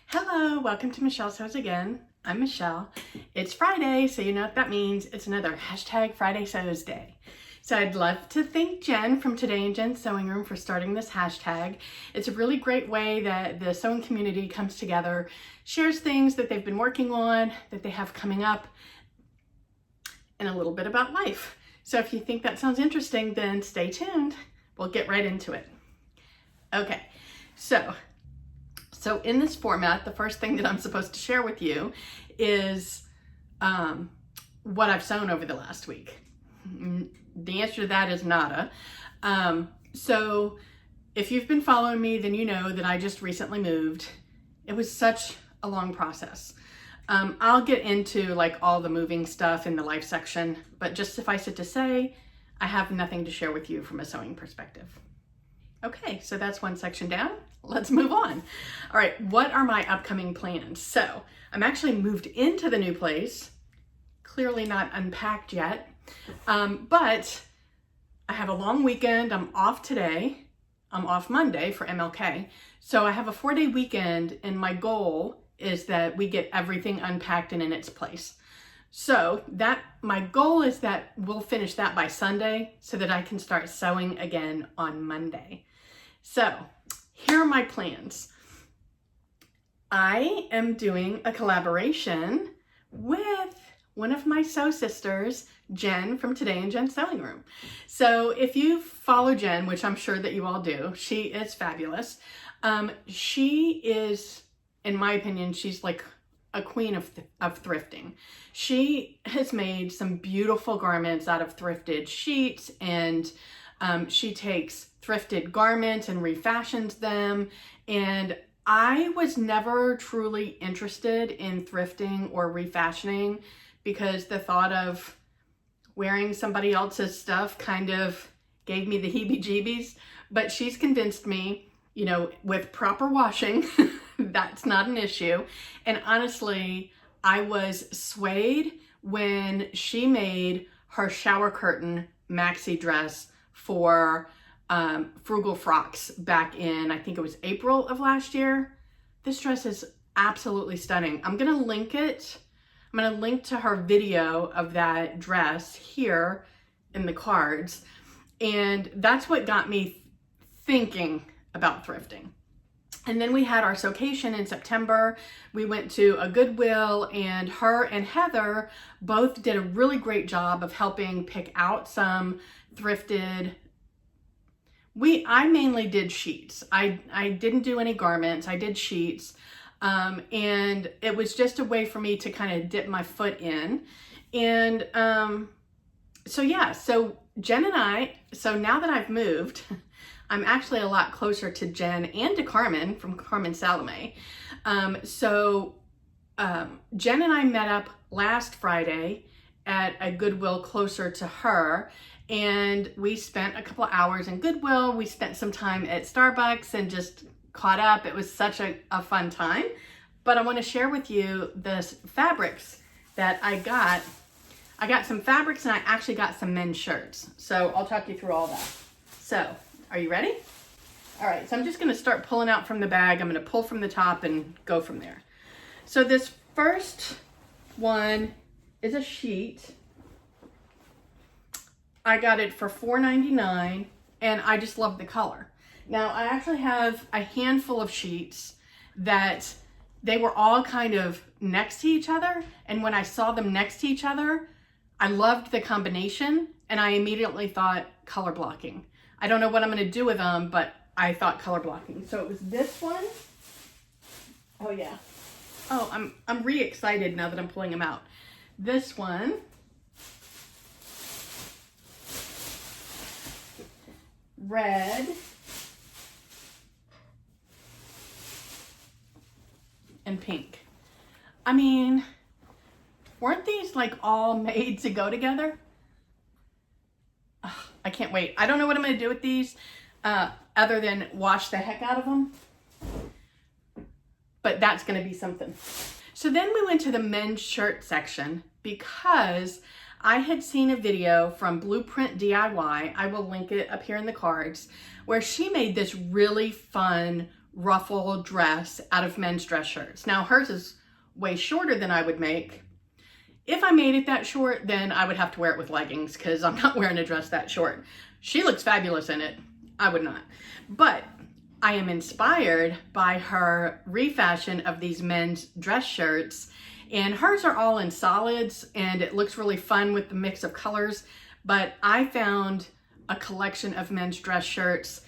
Hello, welcome to Michelle Sews Again. I'm Michelle. It's Friday, so you know what that means. It's another hashtag Friday Sews Day. So I'd love to thank Jen from Today in Jen's Sewing Room for starting this hashtag. It's a really great way that the sewing community comes together, shares things that they've been working on, that they have coming up, and a little bit about life. So if you think that sounds interesting, then stay tuned. We'll get right into it. Okay, so in this format, the first thing that I'm supposed to share with you is what I've sewn over the last week. The answer to that is nada. So if you've been following me, then you know that I just recently moved. It was such a long process. I'll get into like all the moving stuff in the life section, but just suffice it to say, I have nothing to share with you from a sewing perspective. Okay, so that's one section down. Let's move on. All right, what are my upcoming plans? So I'm actually moved into the new place, clearly not unpacked yet, but I have a long weekend. I'm off today. I'm off Monday for MLK. So I have a 4-day weekend, and my goal is that we get everything unpacked and in its place. So my goal is that we'll finish that by Sunday so that I can start sewing again on Monday. So here are my plans. I am doing a collaboration with one of my sew sisters, Jen from Today in Jen's Sewing Room. So if you follow Jen, which I'm sure that you all do, she is fabulous. She is, in my opinion, she's like a queen of thrifting. She has made some beautiful garments out of thrifted sheets, and she takes thrifted garments and refashions them. And I was never truly interested in thrifting or refashioning because the thought of wearing somebody else's stuff kind of gave me the heebie-jeebies. But she's convinced me, you know, with proper washing, that's not an issue. And honestly, I was swayed when she made her shower curtain maxi dress for Frugal Frocks back in, I think it was April of last year. This dress is absolutely stunning. I'm gonna link it. I'm gonna link to her video of that dress here in the cards. And that's what got me thinking about thrifting. And then we had our sewcation in September. We went to a Goodwill, and her and Heather both did a really great job of helping pick out some thrifted. I mainly did sheets. I didn't do any garments. I did sheets. And it was just a way for me to kind of dip my foot in. And so Jen and I, so now that I've moved, I'm actually a lot closer to Jen and to Carmen from Carmen Salome. Jen and I met up last Friday at a Goodwill closer to her, and we spent a couple hours in Goodwill. We spent some time at Starbucks and just caught up. It was such a fun time. But I want to share with you the fabrics that I got. I got some fabrics, and I actually got some men's shirts. So I'll talk you through all that. So, are you ready? All right, so I'm just gonna start pulling out from the bag. I'm gonna pull from the top and go from there. So this first one is a sheet. I got it for $4.99, and I just love the color. Now, I actually have a handful of sheets that they were all kind of next to each other, and when I saw them next to each other, I loved the combination, and I immediately thought color blocking. I don't know what I'm gonna do with them, but I thought color blocking. So it was this one. Oh yeah. Oh, I'm re-excited now that I'm pulling them out. This one. Red. And pink. I mean, weren't these like all made to go together? Ugh, I can't wait. I don't know what I'm gonna do with these other than wash the heck out of them. But that's gonna be something. So then we went to the men's shirt section because I had seen a video from Blueprint DIY, I will link it up here in the cards, where she made this really fun ruffle dress out of men's dress shirts. Now hers is way shorter than I would make. If I made it that short, then I would have to wear it with leggings because I'm not wearing a dress that short. She looks fabulous in it. I would not. But I am inspired by her refashion of these men's dress shirts, and hers are all in solids and it looks really fun with the mix of colors. But I found a collection of men's dress shirts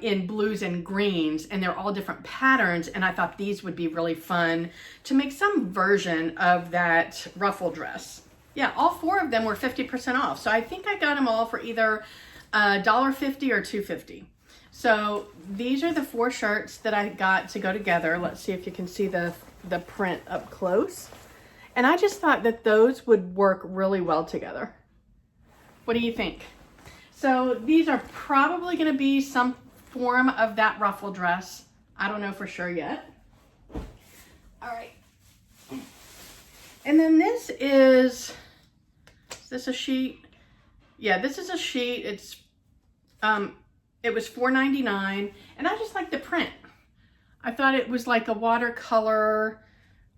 in blues and greens, and they're all different patterns, and I thought these would be really fun to make some version of that ruffle dress. Yeah, all 4 of them were 50% off, so I think I got them all for either $1.50 or $2.50. So these are the 4 shirts that I got to go together. Let's see if you can see the print up close. And I just thought that those would work really well together. What do you think? So these are probably going to be some form of that ruffle dress. I don't know for sure yet. All right. And then this is this a sheet? Yeah, this is a sheet. It's it was $4.99, and I just like the print. I thought it was like a watercolor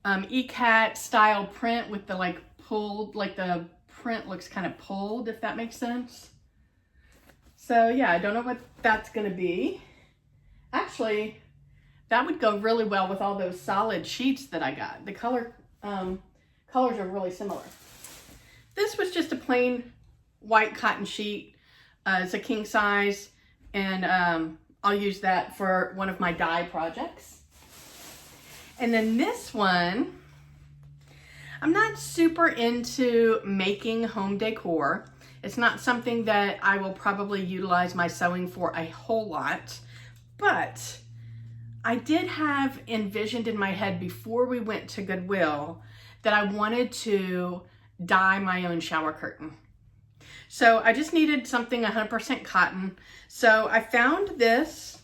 ECAT style print with the like pulled, like the print looks kind of pulled, if that makes sense. So yeah, I don't know what that's gonna be. Actually, that would go really well with all those solid sheets that I got. The colors are really similar. This was just a plain white cotton sheet. It's a king size, and I'll use that for one of my dye projects. And then this one, I'm not super into making home decor. It's not something that I will probably utilize my sewing for a whole lot, but I did have envisioned in my head before we went to Goodwill that I wanted to dye my own shower curtain. So I just needed something 100% cotton. So I found this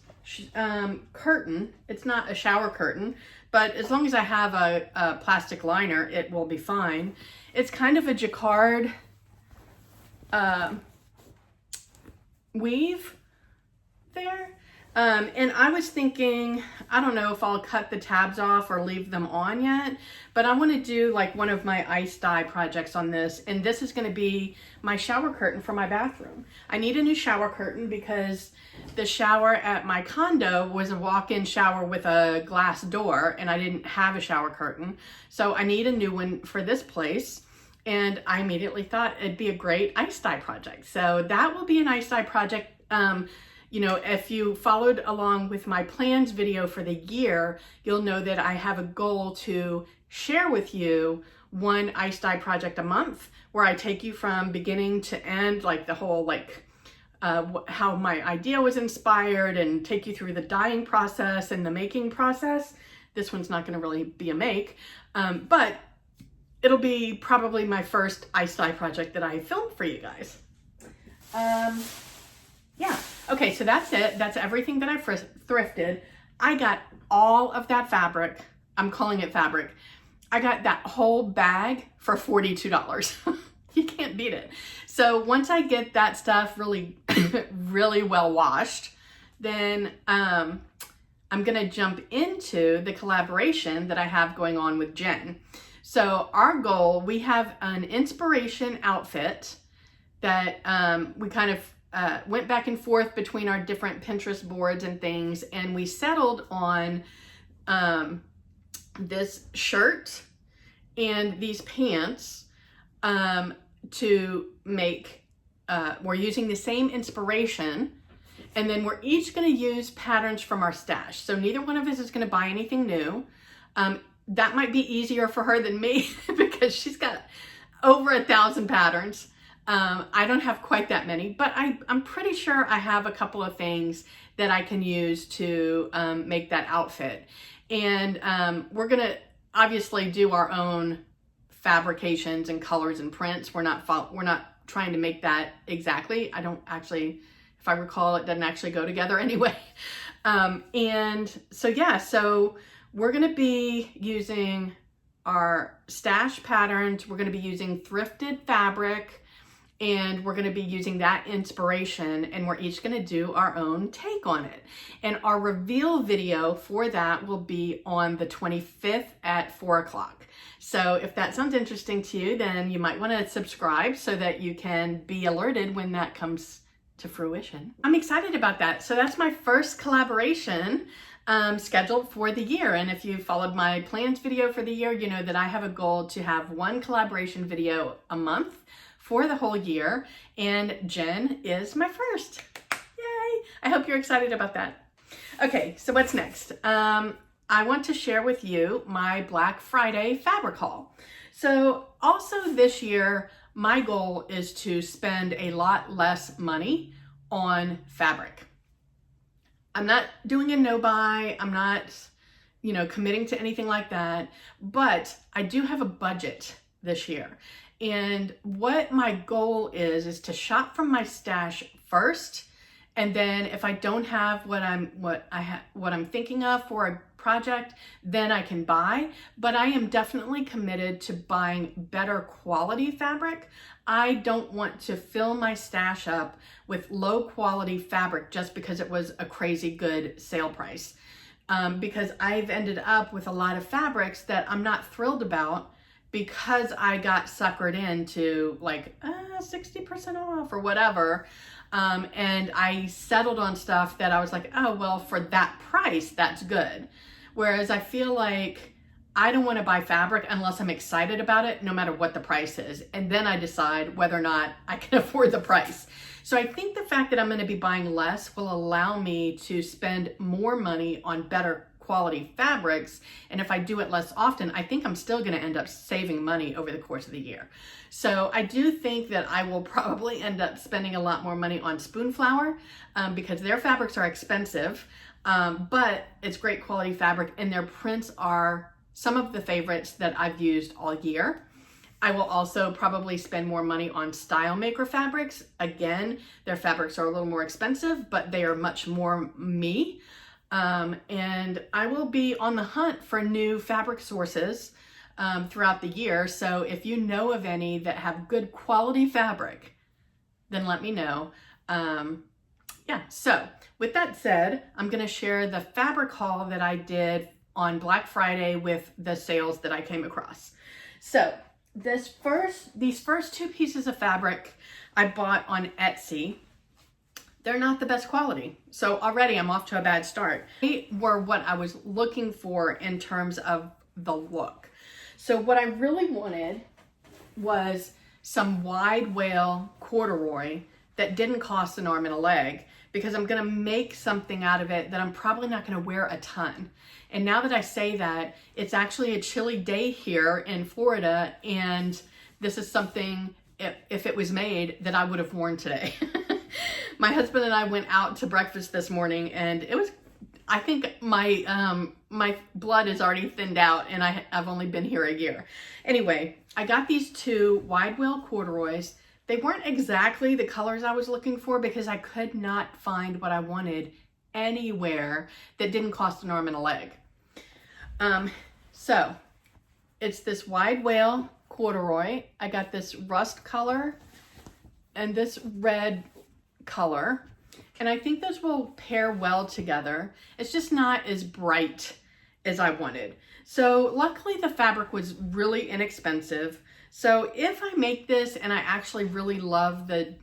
curtain. It's not a shower curtain, but as long as I have a plastic liner, it will be fine. It's kind of a jacquard weave there. And I was thinking, I don't know if I'll cut the tabs off or leave them on yet, but I want to do like one of my ice dye projects on this, and this is going to be my shower curtain for my bathroom. I need a new shower curtain because the shower at my condo was a walk-in shower with a glass door, and I didn't have a shower curtain, so I need a new one for this place. And I immediately thought it'd be a great ice dye project. So that will be an ice dye project. You know, if you followed along with my plans video for the year, you'll know that I have a goal to share with you one ice dye project a month, where I take you from beginning to end, like the whole, like how my idea was inspired, and take you through the dyeing process and the making process. This one's not gonna really be a make, but it'll be probably my first ice dye project that I filmed for you guys. Yeah, okay, so that's it. That's everything that I thrifted. I got all of that fabric. I'm calling it fabric. I got that whole bag for $42. You can't beat it. So once I get that stuff really, really well washed, then I'm gonna jump into the collaboration that I have going on with Jen. So our goal, we have an inspiration outfit that we kind of went back and forth between our different Pinterest boards and things, and we settled on this shirt and these pants to make, we're using the same inspiration, and then we're each going to use patterns from our stash. So neither one of us is going to buy anything new. That might be easier for her than me because she's got over 1,000 patterns. I don't have quite that many, but I'm pretty sure I have a couple of things that I can use to make that outfit. And we're gonna obviously do our own fabrications and colors and prints. We're not trying to make that exactly. I don't actually, if I recall, it doesn't actually go together anyway. And so yeah, so we're gonna be using our stash patterns. We're going to be using thrifted fabric, and we're going to be using that inspiration, and we're each going to do our own take on it. And our reveal video for that will be on the 25th at 4 o'clock. So if that sounds interesting to you, then you might want to subscribe so that you can be alerted when that comes to fruition. I'm excited about that. So that's my first collaboration scheduled for the year. And if you followed my plans video for the year, you know that I have a goal to have one collaboration video a month for the whole year, and Jen is my first. Yay! I hope you're excited about that. Okay, so what's next? I want to share with you my Black Friday fabric haul. So also this year, my goal is to spend a lot less money on fabric. I'm not doing a no-buy. I'm not, committing to anything like that, but I do have a budget this year. And what my goal is to shop from my stash first, and then if I don't have what I'm thinking of for a project, then I can buy. But I am definitely committed to buying better quality fabric. I don't want to fill my stash up with low quality fabric just because it was a crazy good sale price. Because I've ended up with a lot of fabrics that I'm not thrilled about, because I got suckered into like 60% off or whatever. And I settled on stuff that I was like, oh, well, for that price, that's good. Whereas I feel like I don't want to buy fabric unless I'm excited about it, no matter what the price is. And then I decide whether or not I can afford the price. So I think the fact that I'm going to be buying less will allow me to spend more money on better quality fabrics. And if I do it less often, I think I'm still going to end up saving money over the course of the year. So I do think that I will probably end up spending a lot more money on Spoonflower because their fabrics are expensive, but it's great quality fabric, and their prints are some of the favorites that I've used all year. I will also probably spend more money on Style Maker fabrics. Again, their fabrics are a little more expensive, but they are much more me. And I will be on the hunt for new fabric sources throughout the year. So if you know of any that have good quality fabric, then let me know. So with that said, I'm going to share the fabric haul that I did on Black Friday with the sales that I came across. So these first two pieces of fabric I bought on Etsy. They're not the best quality. So already I'm off to a bad start. They were what I was looking for in terms of the look. So what I really wanted was some wide wale corduroy that didn't cost an arm and a leg, because I'm gonna make something out of it that I'm probably not gonna wear a ton. And now that I say that, it's actually a chilly day here in Florida, and this is something, if it was made, that I would have worn today. My husband and I went out to breakfast this morning, and it was, I think my blood is already thinned out, and I've only been here a year. Anyway, I got these two wide wale corduroys. They weren't exactly the colors I was looking for because I could not find what I wanted anywhere that didn't cost an arm and a leg. So it's this wide wale corduroy. I got this rust color and this red color, and I think those will pair well together. It's just not as bright as I wanted. So luckily the fabric was really inexpensive. So if I make this and I actually really love the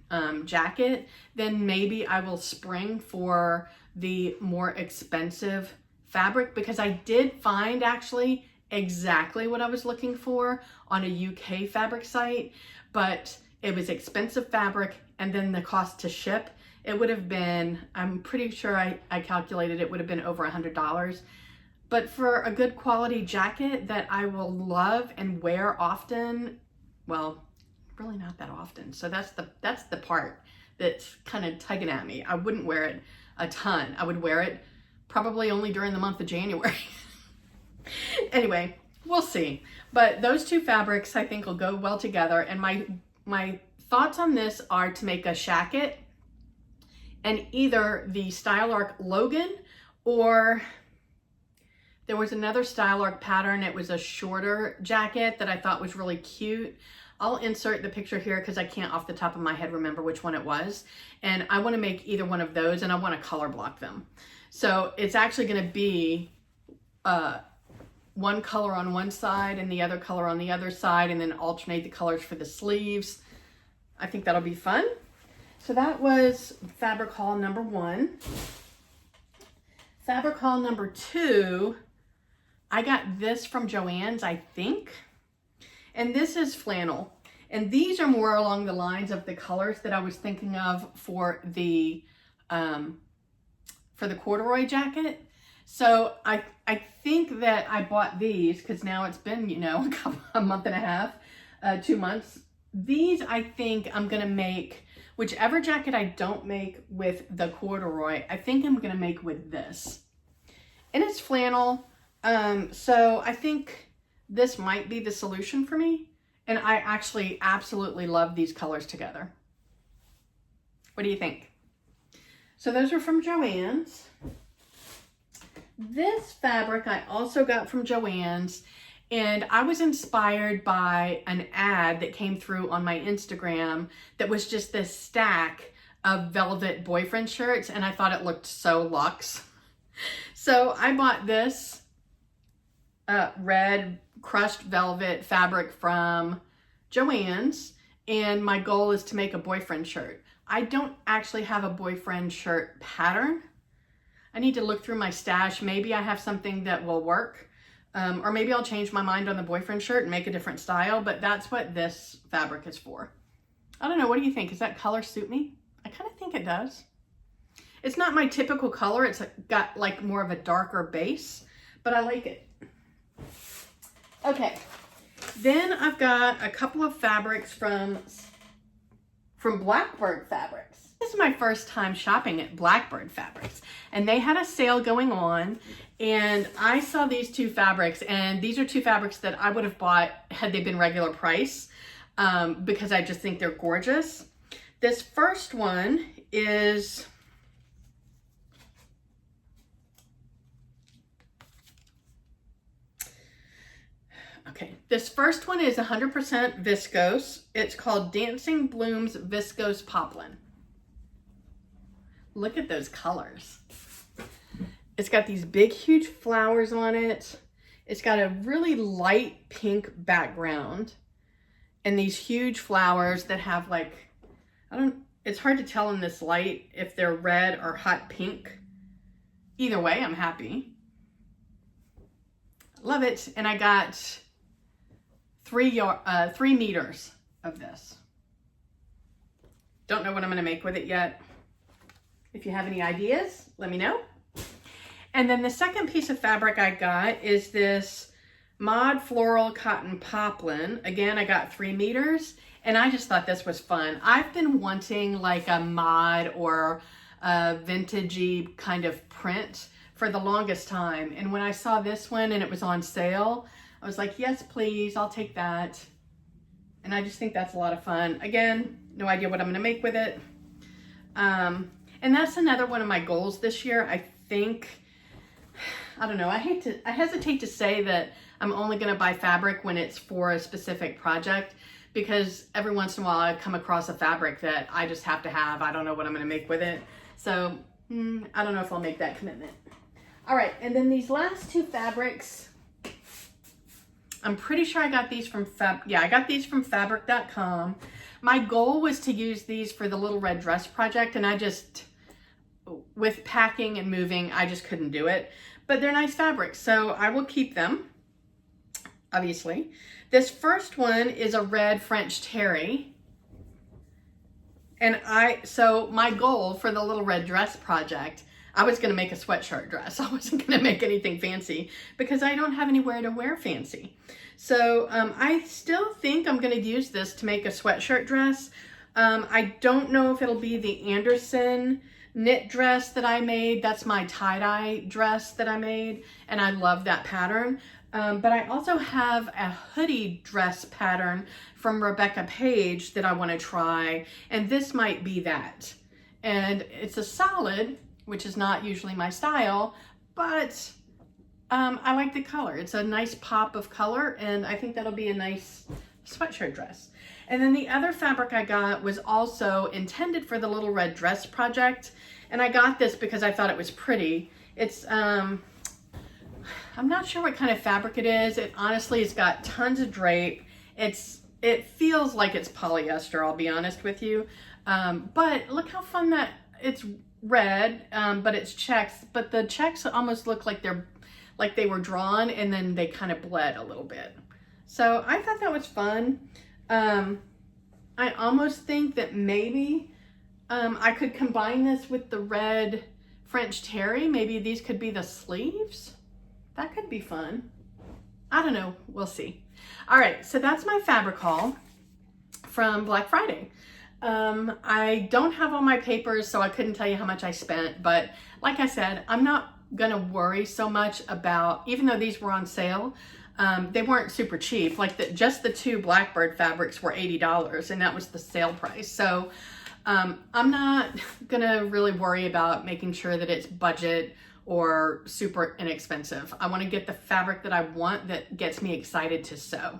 jacket, then maybe I will spring for the more expensive fabric, because I did find actually exactly what I was looking for on a UK fabric site, but it was expensive fabric, and then the cost to ship, it would have been, I'm pretty sure I calculated it would have been over $100. But for a good quality jacket that I will love and wear often, well, really not that often. So that's the part that's kind of tugging at me. I wouldn't wear it a ton. I would wear it probably only during the month of January. Anyway, we'll see. But those two fabrics I think will go well together. And my thoughts on this are to make a shacket, and either the Style Arc Logan or There was another style arc pattern. It was a shorter jacket that I thought was really cute. I'll insert the picture here because I can't off the top of my head remember which one it was. And I want to make either one of those, and I want to color block them. So it's actually going to be one color on one side and the other color on the other side, and then alternate the colors for the sleeves. I think that'll be fun. So that was fabric haul number 1. Fabric haul number 2, I got this from Joann's, I think. And this is flannel. And these are more along the lines of the colors that I was thinking of for the corduroy jacket. So I think that I bought these because now it's been, you know, a month and a half, 2 months. These, I think I'm going to make, whichever jacket I don't make with the corduroy, I think I'm going to make with this. And it's flannel. So I think this might be the solution for me. And I actually absolutely love these colors together. What do you think? So those are from Joann's. This fabric I also got from Joann's, and I was inspired by an ad that came through on my Instagram that was just this stack of velvet boyfriend shirts, and I thought it looked so luxe. So I bought this red crushed velvet fabric from Joann's, and my goal is to make a boyfriend shirt. I don't actually have a boyfriend shirt pattern. I need to look through my stash. Maybe I have something that will work, or maybe I'll change my mind on the boyfriend shirt and make a different style, but that's what this fabric is for. I don't know, what do you think? Does that color suit me? I kind of think it does. It's not my typical color. It's got like more of a darker base, but I like it. Okay, then I've got a couple of fabrics from Blackbird Fabrics. This is my first time shopping at Blackbird Fabrics, and they had a sale going on, and I saw these 2 fabrics, and these are 2 fabrics that I would have bought had they been regular price, because I just think they're gorgeous. This first one is this first one is 100% viscose. It's called Dancing Blooms Viscose Poplin. Look at those colors. It's got these big, huge flowers on it. It's got a really light pink background and these huge flowers that have like, it's hard to tell in this light if they're red or hot pink. Either way, I'm happy. Love it. And I got 3 meters of this. Don't know what I'm gonna make with it yet. If you have any ideas, let me know. And then the second piece of fabric I got is this Mod Floral Cotton Poplin. Again, I got 3 meters, and I just thought this was fun. I've been wanting like a mod or a vintagey kind of print for the longest time. And when I saw this one and it was on sale, I was like, yes, please, I'll take that. And I just think that's a lot of fun. Again, no idea what I'm gonna make with it. And that's another one of my goals this year. I think, I don't know, I hesitate to say that I'm only gonna buy fabric when it's for a specific project, because every once in a while I come across a fabric that I just have to have. I don't know what I'm gonna make with it. So, I don't know if I'll make that commitment. All right, and then these last 2 fabrics, I'm pretty sure I got these from I got these from fabric.com. My goal was to use these for the little red dress project, and I just, with packing and moving, I just couldn't do it. But they're nice fabrics, so I will keep them, obviously. This first one is a red French terry. And so my goal for the little red dress project, I was gonna make a sweatshirt dress. I wasn't gonna make anything fancy because I don't have anywhere to wear fancy. So I still think I'm gonna use this to make a sweatshirt dress. I don't know if it'll be the Anderson knit dress that I made. That's my tie-dye dress that I made, and I love that pattern. But I also have a hoodie dress pattern from Rebecca Page that I wanna try, and this might be that. And it's a solid, which is not usually my style, but I like the color. It's a nice pop of color, and I think that'll be a nice sweatshirt dress. And then the other fabric I got was also intended for the little red dress project. And I got this because I thought it was pretty. It's, I'm not sure what kind of fabric it is. It honestly has got tons of drape. It feels like it's polyester, I'll be honest with you. But look how fun that, it's red, but it's checks. But the checks almost look like they were drawn and then they kind of bled a little bit. So I thought that was fun. I almost think that maybe I could combine this with the red French terry. Maybe these could be the sleeves. That could be fun. I don't know, we'll see. All right, so that's my fabric haul from Black Friday. I don't have all my papers, so I couldn't tell you how much I spent, but like I said, I'm not gonna worry so much about, even though these were on sale, they weren't super cheap. Like just the 2 Blackbird fabrics were $80, and that was the sale price. So I'm not gonna really worry about making sure that it's budget or super inexpensive. I wanna get the fabric that I want that gets me excited to sew.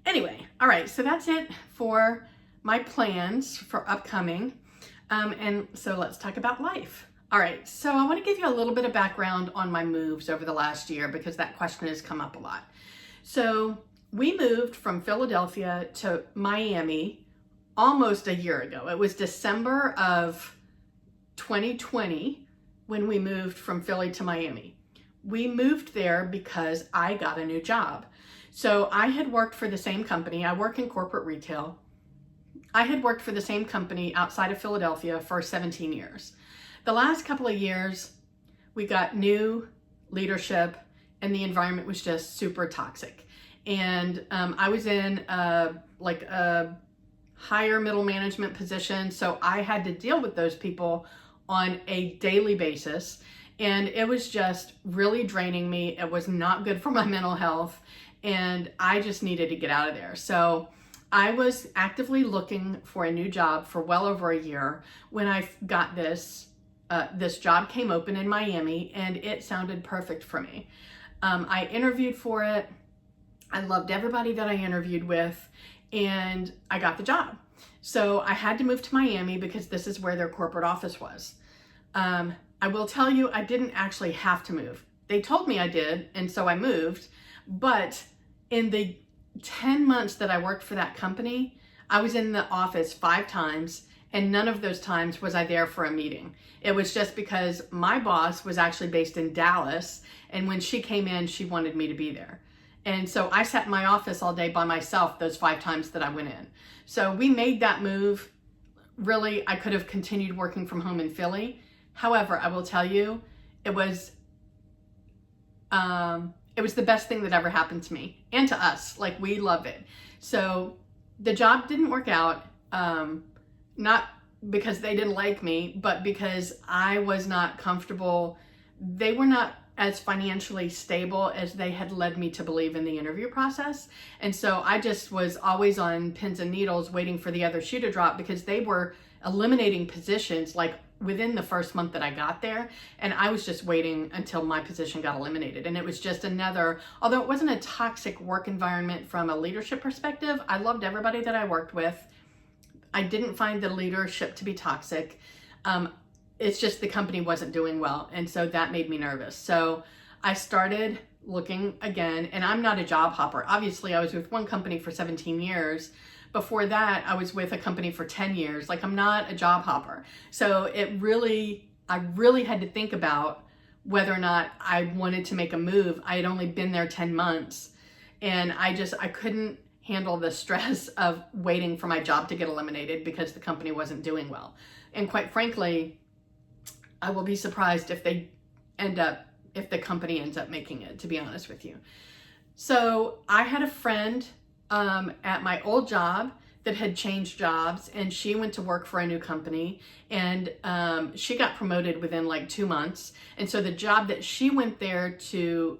Anyway, all right, so that's it for my plans for upcoming. And so let's talk about life. All right, so I want to give you a little bit of background on my moves over the last year because that question has come up a lot. So we moved from Philadelphia to Miami almost a year ago. It was December of 2020 when we moved from Philly to Miami. We moved there because I got a new job. So I had worked for the same company. I work in corporate retail. I had worked for the same company outside of Philadelphia for 17 years. The last couple of years, we got new leadership and the environment was just super toxic. And I was in a higher middle management position, so I had to deal with those people on a daily basis. And it was just really draining me. It was not good for my mental health. And I just needed to get out of there. So I was actively looking for a new job for well over a year when I got this job came open in Miami, and it sounded perfect for me. I interviewed for it. I loved everybody that I interviewed with, and I got the job. So I had to move to Miami because this is where their corporate office was. I will tell you, I didn't actually have to move. They told me I did, and so I moved. But in the 10 months that I worked for that company, I was in the office 5 times, and none of those times was I there for a meeting. It was just because my boss was actually based in Dallas, and when she came in, she wanted me to be there. And so I sat in my office all day by myself those 5 times that I went in. So we made that move. Really, I could have continued working from home in Philly. However, I will tell you, it was the best thing that ever happened to me and to us. Like, we love it. So the job didn't work out, not because they didn't like me, but because I was not comfortable. They were not as financially stable as they had led me to believe in the interview process. And so I just was always on pins and needles waiting for the other shoe to drop because they were eliminating positions like within the first month that I got there. And I was just waiting until my position got eliminated. And it was just another, although it wasn't a toxic work environment from a leadership perspective, I loved everybody that I worked with. I didn't find the leadership to be toxic. It's just the company wasn't doing well. And so that made me nervous. So I started looking again, and I'm not a job hopper. Obviously, I was with one company for 17 years. Before that, I was with a company for 10 years. Like, I'm not a job hopper. So I really had to think about whether or not I wanted to make a move. I had only been there 10 months, and I couldn't handle the stress of waiting for my job to get eliminated because the company wasn't doing well. And quite frankly, I will be surprised if the company ends up making it, to be honest with you. So I had a friend at my old job that had changed jobs, and she went to work for a new company, and she got promoted within like 2 months. And so the job that she went there to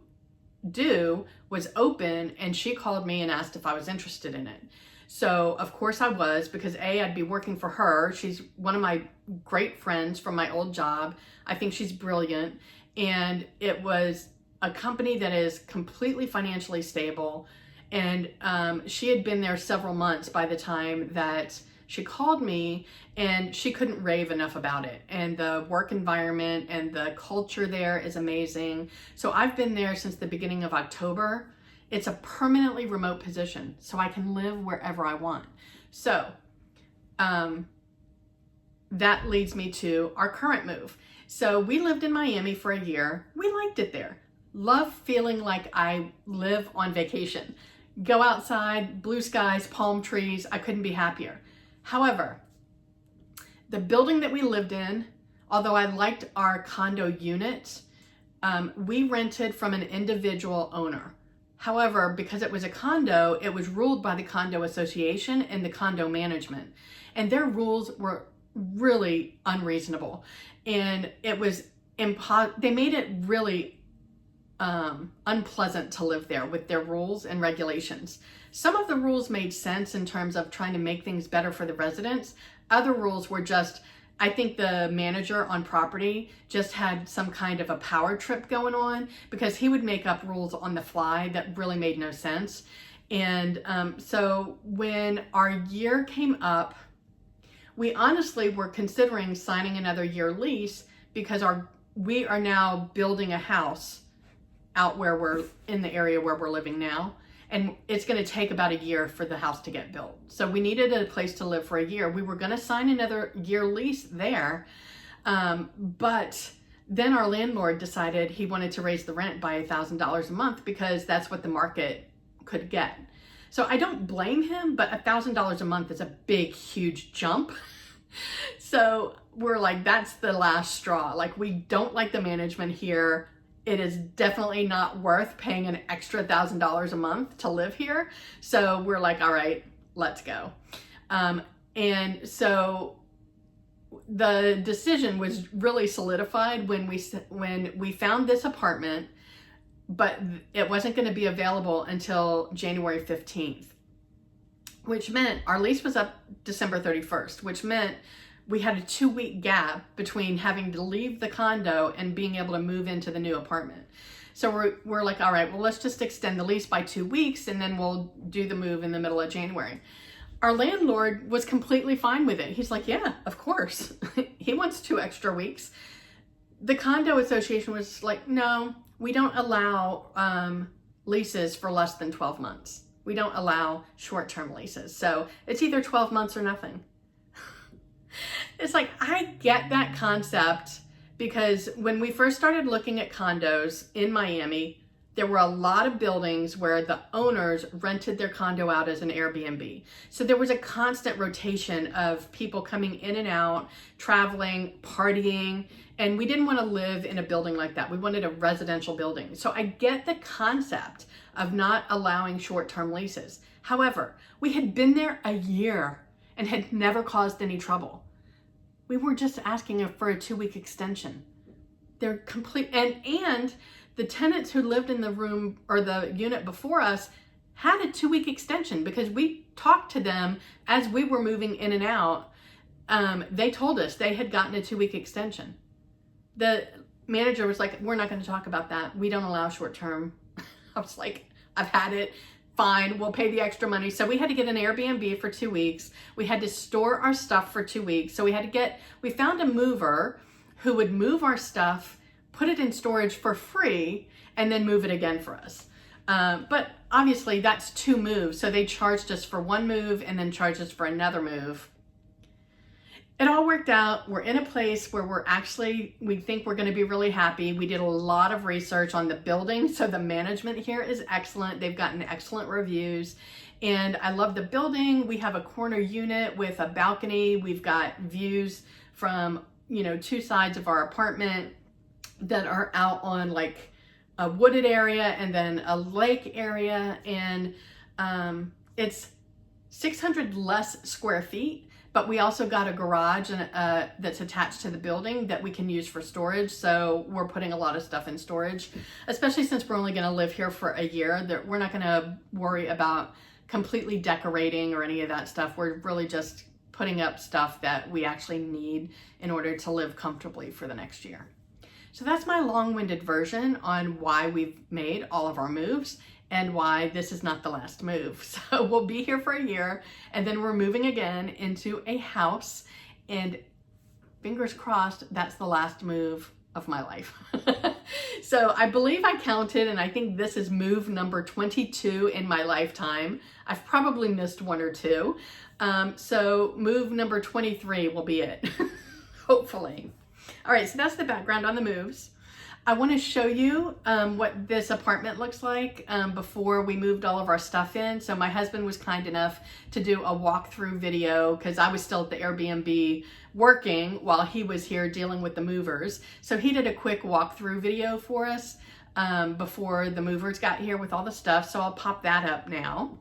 do was open, and she called me and asked if I was interested in it. So of course I was, because I'd be working for her. She's one of my great friends from my old job. I think she's brilliant. And it was a company that is completely financially stable. And she had been there several months by the time that she called me, and she couldn't rave enough about it. And the work environment and the culture there is amazing. So I've been there since the beginning of October. It's a permanently remote position, so I can live wherever I want. So that leads me to our current move. So we lived in Miami for a year. We liked it there. Love feeling like I live on vacation. Go outside, blue skies, palm trees. I couldn't be happier. However, the building that we lived in, although I liked our condo unit, we rented from an individual owner. However, because it was a condo, it was ruled by the condo association and the condo management. And their rules were really unreasonable. And it was they made it really unpleasant to live there with their rules and regulations. Some of the rules made sense in terms of trying to make things better for the residents. Other rules were just, I think the manager on property just had some kind of a power trip going on, because he would make up rules on the fly that really made no sense. And so when our year came up, we honestly were considering signing another year lease, because we are now building a house out where we're in the area where we're living now. And it's going to take about a year for the house to get built. So we needed a place to live for a year. We were going to sign another year lease there. But then our landlord decided he wanted to raise the rent by $1,000 a month, because that's what the market could get. So I don't blame him, but $1,000 a month is a big, huge jump. So we're like, that's the last straw. Like, we don't like the management here. It is definitely not worth paying an extra $1,000 a month to live here. So we're like, all right, let's go. And so the decision was really solidified when we found this apartment, but it wasn't going to be available until January 15th, which meant our lease was up December 31st, which meant we had a 2-week gap between having to leave the condo and being able to move into the new apartment. So we're like, all right, well, let's just extend the lease by 2 weeks, and then we'll do the move in the middle of January. Our landlord was completely fine with it. He's like, yeah, of course. He wants 2 extra weeks. The condo association was like, no, we don't allow leases for less than 12 months. We don't allow short-term leases. So it's either 12 months or nothing. It's like, I get that concept, because when we first started looking at condos in Miami, there were a lot of buildings where the owners rented their condo out as an Airbnb. So there was a constant rotation of people coming in and out, traveling, partying, and we didn't want to live in a building like that. We wanted a residential building. So I get the concept of not allowing short-term leases. However, we had been there a year and had never caused any trouble. We were just asking for a 2-week extension. They're complete, and the tenants who lived in the room or the unit before us had a 2-week extension, because we talked to them as we were moving in and out. They told us they had gotten a 2-week extension. The manager was like, we're not going to talk about that. We don't allow short term. I was like, I've had it. Fine, we'll pay the extra money. So we had to get an Airbnb for 2 weeks. We had to store our stuff for 2 weeks. So we found a mover who would move our stuff, put it in storage for free, and then move it again for us. But obviously that's 2 moves. So they charged us for 1 move and then charged us for another move. It all worked out. We're in a place where we think we're going to be really happy. We did a lot of research on the building. So the management here is excellent. They've gotten excellent reviews. And I love the building. We have a corner unit with a balcony. We've got views from, 2 sides of our apartment that are out on like a wooded area and then a lake area. And it's 600 less square feet. But we also got a garage that's attached to the building that we can use for storage. So we're putting a lot of stuff in storage, especially since we're only going to live here for a year. That we're not going to worry about completely decorating or any of that stuff. We're really just putting up stuff that we actually need in order to live comfortably for the next year. So that's my long-winded version on why we've made all of our moves and why this is not the last move. So we'll be here for a year, and then we're moving again into a house, and fingers crossed, that's the last move of my life. So I believe I counted, and I think this is move number 22 in my lifetime. I've probably missed one or two. So move number 23 will be it, hopefully. All right, so that's the background on the moves. I want to show you what this apartment looks like before we moved all of our stuff in. So my husband was kind enough to do a walkthrough video because I was still at the Airbnb working while he was here dealing with the movers. So he did a quick walkthrough video for us before the movers got here with all the stuff. So I'll pop that up now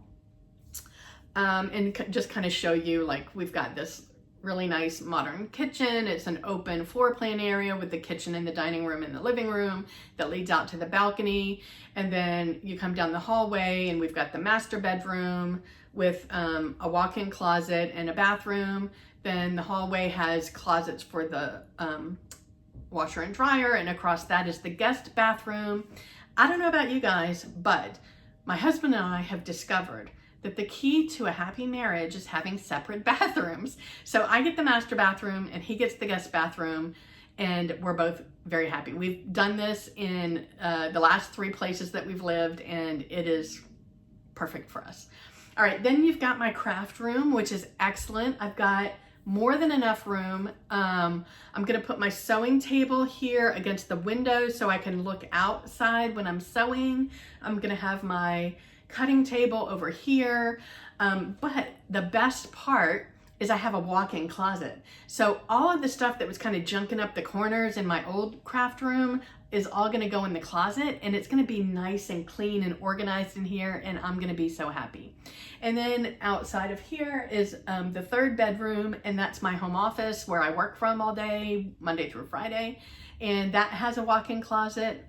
and just kind of show you, like, we've got this really nice modern kitchen. It's an open floor plan area with the kitchen and the dining room and the living room that leads out to the balcony. And then you come down the hallway and we've got the master bedroom with a walk-in closet and a bathroom. Then the hallway has closets for the washer and dryer, and across that is the guest bathroom. I don't know about you guys, but my husband and I have discovered that the key to a happy marriage is having separate bathrooms. So I get the master bathroom and he gets the guest bathroom, and we're both very happy. We've done this in the last 3 places that we've lived, and it is perfect for us. All right, then you've got my craft room, which is excellent. I've got more than enough room. I'm gonna put my sewing table here against the window so I can look outside when I'm sewing. I'm gonna have my cutting table over here. But the best part is I have a walk-in closet. So all of the stuff that was kind of junking up the corners in my old craft room is all gonna go in the closet, and it's gonna be nice and clean and organized in here, and I'm gonna be so happy. And then outside of here is the 3rd bedroom, and that's my home office where I work from all day, Monday through Friday. And that has a walk-in closet.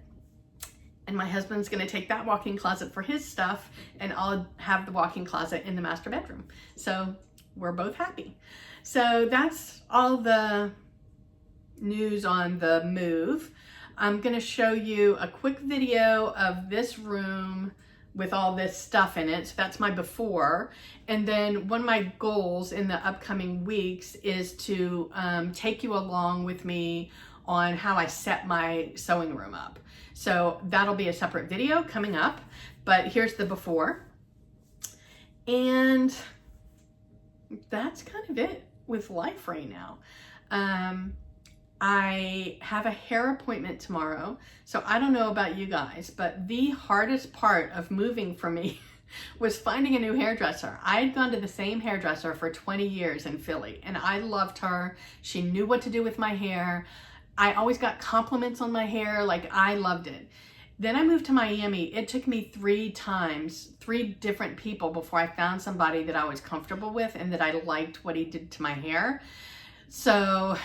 And my husband's gonna take that walk-in closet for his stuff, and I'll have the walk-in closet in the master bedroom. So we're both happy. So that's all the news on the move. I'm gonna show you a quick video of this room with all this stuff in it. So that's my before. And then one of my goals in the upcoming weeks is to take you along with me on how I set my sewing room up. So that'll be a separate video coming up, but here's the before. And that's kind of it with life right now. I have a hair appointment tomorrow. So I don't know about you guys, but the hardest part of moving for me was finding a new hairdresser. I had gone to the same hairdresser for 20 years in Philly, and I loved her. She knew what to do with my hair. I always got compliments on my hair, like I loved it. Then I moved to Miami. It took me 3 times, 3 different people before I found somebody that I was comfortable with and that I liked what he did to my hair. So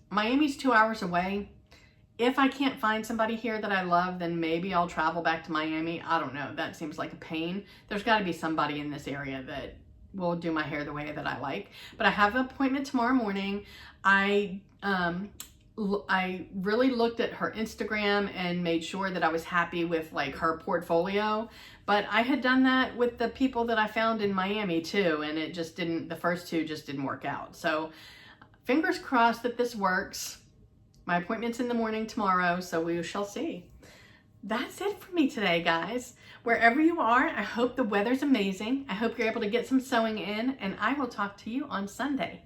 Miami's 2 hours away. If I can't find somebody here that I love, then maybe I'll travel back to Miami. I don't know, that seems like a pain. There's gotta be somebody in this area that will do my hair the way that I like. But I have an appointment tomorrow morning. I really looked at her Instagram and made sure that I was happy with like her portfolio, but I had done that with the people that I found in Miami too, and it just didn't, the first 2 just didn't work out. So fingers crossed that this works. My appointment's in the morning tomorrow, so we shall see. That's it for me today, guys. Wherever you are, I hope the weather's amazing. I hope you're able to get some sewing in, and I will talk to you on Sunday.